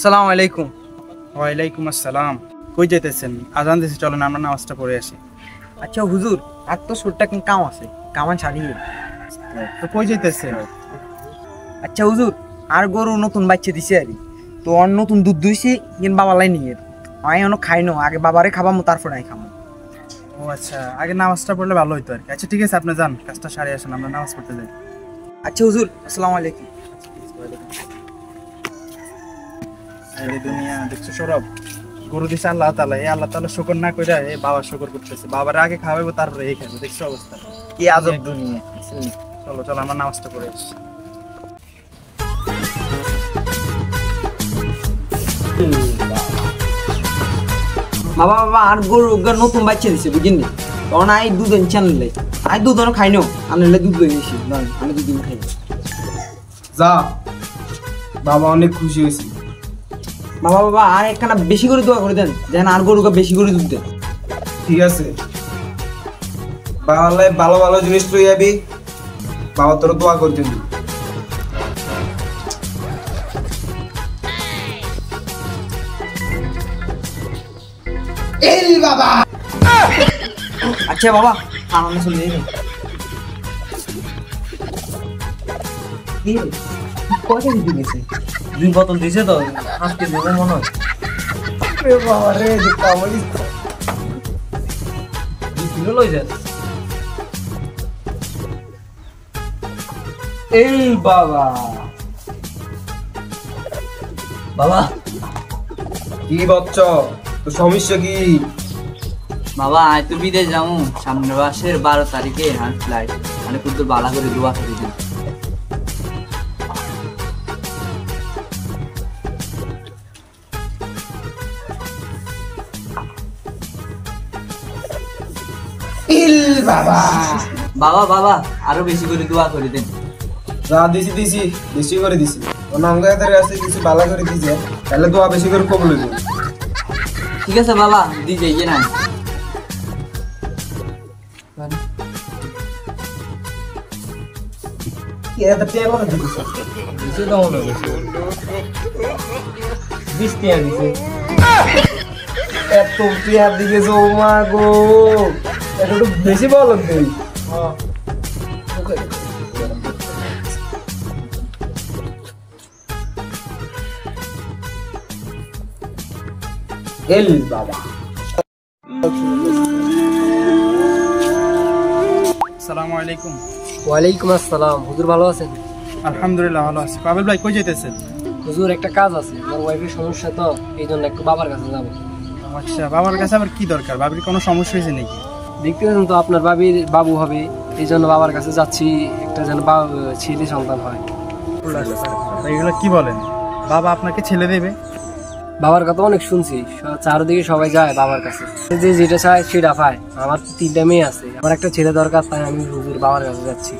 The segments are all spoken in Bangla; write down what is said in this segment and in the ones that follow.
আসসালামু আলাইকুম। ওয়ালাইকুম আসসালাম। কই যেতেছেন? আজান দিছে, চলেন আমরা নামাজটা পড়ে আসি। আচ্ছা হুজুর, আর তো ছোট্ট কাম আছে, কামান ছাড়িয়ে। তো কই যেতেছেন? আচ্ছা হুজুর, আর গরু নতুন বাচ্চা দিছে আর তো আর নতুন দুধ দুইছে, কিন্তু বাবা লাই নিয়ে আমি অনেক খাই না, আগে বাবারে খাবামো তারপর নাই খামো। ও আচ্ছা, আগে নামাজটা পড়লে ভালো হইতো আর কি। আচ্ছা ঠিক আছে, আপনি যান, কাজটা সারিয়ে আসেন, আমরা নামাজ পড়তে যাই। আচ্ছা হুজুর, আসসালামু আলাইকুম। দুনিয়া দেখছো সৌরভ, গরু দিছে আল্লাহ তাআলা, এই আল্লাহ তাআলা শুকর না কইরা এই বাবা শুকর করতেছে। বাবার আগে খাওয়াবো তারপরে এই খাবে। দেখছো অবস্থা কি আজব দুনিয়া। চলো চলো আমরা নামাজটা পড়ে আসি। বাবা বাবা, আর গরু নতুন বাচ্চা দিছে বুঝিনি, তখন আই দুধ এনেছি আনলে, আই দুধ অনেক খাই না, আনলে দুধ লই নিছি, আমি দুদিন খাই। যা, বাবা অনেক খুশি হয়েছে। বাবা বাবা, আর একখানা বেশি করে দোয়া করে দেন, যেন আর গরুকে বেশি করে দুধ দেন। ঠিক আছে, বাবা ভালো ভালো জিনিস তুই যাবি, বাবা তোর দোয়া করতে দিবি। বাবা আচ্ছা বাবা, আমরা চলে যাই। কয়টা দিতে গেছে? 2 বোতল দিছে তো, আজকে দেবো মনে হয়। বাবা রে, কামাইস তো 2 কিলো লই যাস। এই বাবা। বাবা কি বচ্চ, তো সমস্যা কি? বাবা আয় তো বিদেশ যাবো সামনের মাসের 12 তারিখে, আর ফ্লাইট মানে খুব বালা করে দোয়া করে দিন। বাবা বাবা বাবা আরো বেশি করে দোয়া করে দেন। যা দিছি দিছি, বেশি করে দিছি। অঙ্গাদের কাছে কিছু বালা করে দিছে, তাহলে দোয়া বেশি করে কবুল হইব। ঠিক আছে বাবা, দি যাইয়ে না। কি এত টেবল দিছে? দিছে তো মনে হয় 20 টাকা দিছে। এত পেয়ার দিকে ও মা গো, এটা তো বেশি বলো তুই। এল বাবা। আসসালামু আলাইকুম। ওয়ালাইকুম আসসালাম। হুজুর ভালো আছেন? আলহামদুলিল্লাহ ভালো আছি। পাবেল ভাই কই যেতেছেন? হুজুর একটা কাজ আছে, আমার ওয়াইফের সমস্যা তো, এই জন্য একটু বাবার কাছে যাবো। আচ্ছা, বাবার কাছে আবার কি দরকার? বাবির কোনো সমস্যা হয়েছে নাকি? দেখতে পাচ্ছেন তো আপনার বাবির বাবু হবে, এই জন্য বাবার কাছে যাচ্ছি, একটা যেন ছেলে সন্তান হয়। এগুলো কি বলেন? বাবা আপনাকে ছেলে দেবে? বাবার কথা অনেক শুনছি, চারদিকে সবাই যায় বাবার কাছে, যে যেটা চায় সেটা পায়। আমার 3টা মেয়ে আছে, আমার একটা ছেলে দরকার, তাই আমি হুজুর বাবার কাছে যাচ্ছি।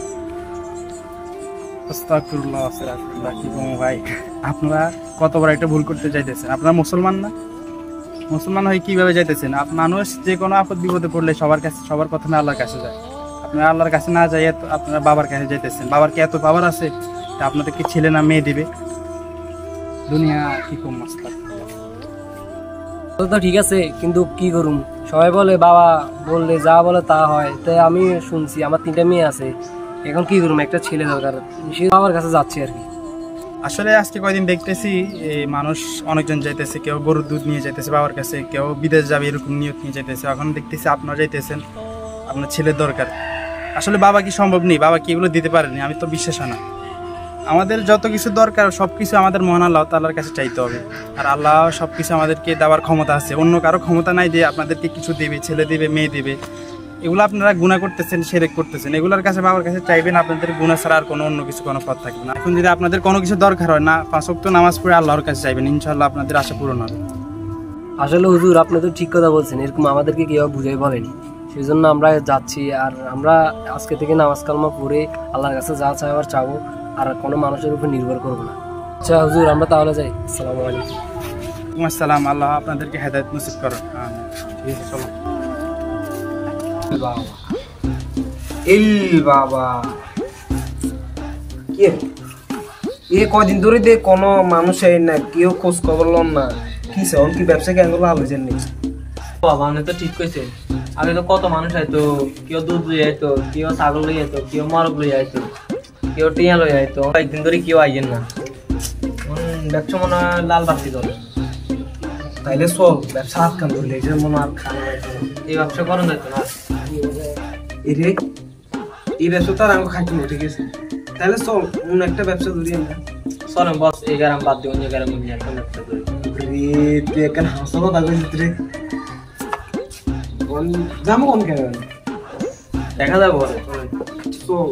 আস্তাগফিরুল্লাহ আস্তাগফিরুল্লাহ। কি বলবো ভাই, আপনারা কত বড় একটা ভুল করতে চাইতেছেন। আপনারা মুসলমান না? মুসলমান হয়ে কিভাবে যাইতেছেন? মানুষ যে কোনো আপদ বিপদে পড়লে সবার কাছে, সবার প্রথমে আল্লাহর কাছে যায়। আপনারা আল্লাহর কাছে না যাই আপনারা বাবার কাছে যাইতেছেন। বাবার কি এত পাওয়ার আছে আপনাদেরকে ছেলে না মেয়ে দিবে? দুনিয়া কি কম মাসলা। তো ঠিক আছে, কিন্তু কি করুম, সবাই বলে বাবা বললে যা বলে তা হয়, তাই আমি শুনছি আমার 3টা মেয়ে আছে, এখন কি করুম, একটা ছেলে দরকার, সে বাবার কাছে যাচ্ছি আর কি। আসলে আজকে কয়দিন দেখতেছি এই মানুষ অনেকজন যাইতেছে, কেউ গরুর দুধ নিয়ে যাইতেছে বাবার কাছে, কেউ বিদেশ যাবে এরকম নিয়ত নিয়ে যাইতেছে। এখন দেখতেছি আপনারা যাইতেছেন, আপনার ছেলের দরকার। আসলে বাবা কি সম্ভব নেই? বাবা কি এগুলো দিতে পারেনি? আমি তো বিশ্বাস না। আমাদের যত কিছু দরকার সব কিছু আমাদের মহান আল্লাহ তাআলার কাছে চাইতে হবে। আর আল্লাহ সব কিছু আমাদেরকে দেওয়ার ক্ষমতা আছে, অন্য কারো ক্ষমতা নাই যে আপনাদেরকে কিছু দেবে, ছেলে দেবে, মেয়ে দেবে। এগুলো আপনারা গুনাহ করতেছেন, শিরক করতেছেন। এগুলোর কাছে বাবার কাছে চাইবেন, আপনাদের গুনাহ ছাড়া আর কোনো অন্য কিছু কোনো পথ থাকবে না। এখন যদি আপনাদের কোনো কিছু দরকার হয় না, 5 ওয়াক্ত নামাজ পড়ে আল্লাহর কাছে চাইবেন, ইনশাআল্লাহ আপনাদের আশা পূরণ হবে। আসলে হুজুর আপনি তো ঠিক কথা বলছেন, এরকম আমাদেরকে কেউ বুঝাই বলেনি। সেই জন্য আমরা যাচ্ছি। আর আমরা আজকে থেকে নামাজ কালমা পড়ে আল্লাহর কাছে যা চাইবার চাবো, আর কোনো মানুষের উপর নির্ভর করবো না। আচ্ছা হুজুর, আমরা তাহলে যাই। আসসালামু আলাইকুম। ওয়ালাইকুম আসসালাম। আল্লাহ আপনাদেরকে হেদায়েত নসিব করুন। ঠিক আছে, চলো। বাবা কি এ কদিন ধরে দে কোনো মানুষ না, কেউ খোঁজ খবর লন না, কি সন কি ব্যবসা কেন ভালো জানি। বাবা আপনি তো ঠিক কইছেন, আগে তো কত মানুষ আইতো, কেউ দুধ লই আইতো, কেউ ছাগল লই আইতো, কেউ মরগ লই আইতো, কেউ টিয়া লই আইতো। কয়েকদিন ধরে কেউ আইয়েন না, ব্যবসা মনে হয় লাল বাতি ধরে। তাইলে চল ব্যবসা হাত কান ধরলে এটা মনে আর খাওয়া এই ব্যবসা করেন যাইতো না। এরে এই ব্যবসা তো আর আমি খাইতে না, ঠিক আছে? তাহলে চল অন্য একটা ব্যবসা ধরি আমরা। চলেন বস, এই গ্রাম বাদ দিয়ে অন্য গ্রামে নিয়ে একটা ব্যবসা করি। রে তুই এখন হাসা কথা কইছিস রে, যাবো কোন কেন দেখা যাবে বলে। চল